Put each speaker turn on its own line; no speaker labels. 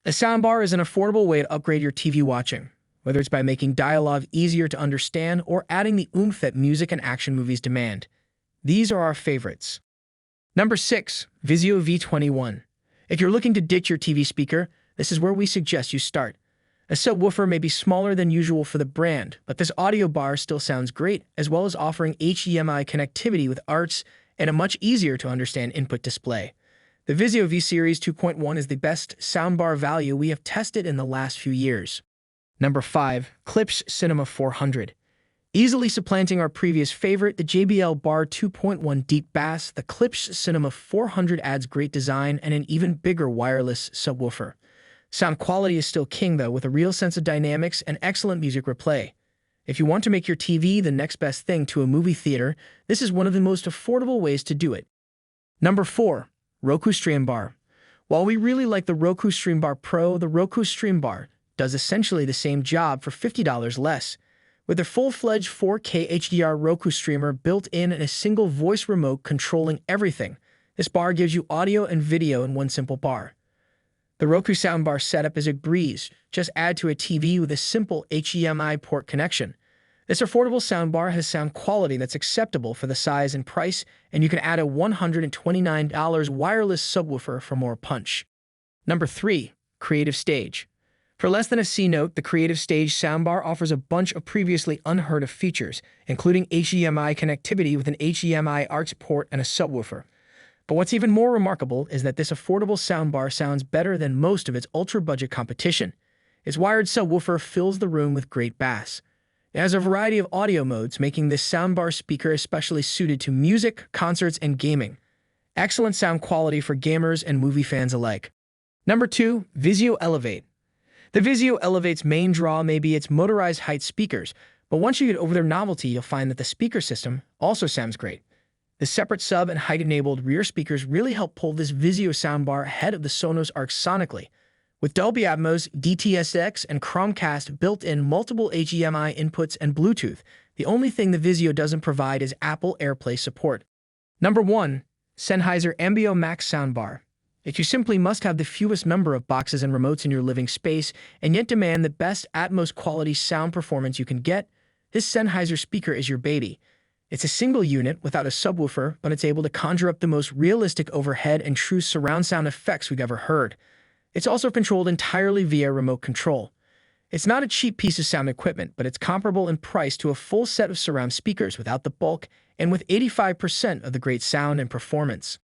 A soundbar is an affordable way to upgrade your TV watching, whether it's by making dialogue easier to understand or adding the oomph that music and action movies demand. These are our favorites. Number 6. VIZIO V21. If you're looking to ditch your TV speaker, this is where we suggest you start. A subwoofer may be smaller than usual for the brand, but this audio bar still sounds great, as well as offering HDMI connectivity with ARTs and a much easier to understand input display. The VIZIO V-Series 2.1 is the best soundbar value we have tested in the last few years. Number 5. Klipsch Cinema 400. Easily supplanting our previous favorite, the JBL Bar 2.1 Deep Bass, the Klipsch Cinema 400 adds great design and an even bigger wireless subwoofer. Sound quality is still king, though, with a real sense of dynamics and excellent music replay. If you want to make your TV the next best thing to a movie theater, this is one of the most affordable ways to do it. Number 4. Roku Streambar. While we really like the Roku Streambar Pro, the Roku Streambar does essentially the same job for $50 less. With a full-fledged 4K HDR Roku streamer built in and a single voice remote controlling everything, this bar gives you audio and video in one simple bar. The Roku soundbar setup is a breeze. Just add to a TV with a simple HDMI port connection. This affordable soundbar has sound quality that's acceptable for the size and price, and you can add a $129 wireless subwoofer for more punch. Number 3. Creative Stage. For less than a C note, the Creative Stage soundbar offers a bunch of previously unheard of features, including HDMI connectivity with an HDMI ARX port and a subwoofer. But what's even more remarkable is that this affordable soundbar sounds better than most of its ultra-budget competition. Its wired subwoofer fills the room with great bass. It has a variety of audio modes, making this soundbar speaker especially suited to music, concerts, and gaming. Excellent sound quality for gamers and movie fans alike. Number 2. VIZIO Elevate. The VIZIO Elevate's main draw may be its motorized height speakers, but once you get over their novelty, you'll find that the speaker system also sounds great. The separate sub and height-enabled rear speakers really help pull this VIZIO soundbar ahead of the Sonos Arc sonically. With Dolby Atmos, DTS:X, and Chromecast built-in multiple HDMI inputs and Bluetooth, the only thing the VIZIO doesn't provide is Apple AirPlay support. Number 1. Sennheiser Ambeo Max Soundbar. If you simply must have the fewest number of boxes and remotes in your living space and yet demand the best Atmos quality sound performance you can get, this Sennheiser speaker is your baby. It's a single unit without a subwoofer, but it's able to conjure up the most realistic overhead and true surround sound effects we've ever heard. It's also controlled entirely via remote control. It's not a cheap piece of sound equipment, but it's comparable in price to a full set of surround speakers without the bulk and with 85% of the great sound and performance.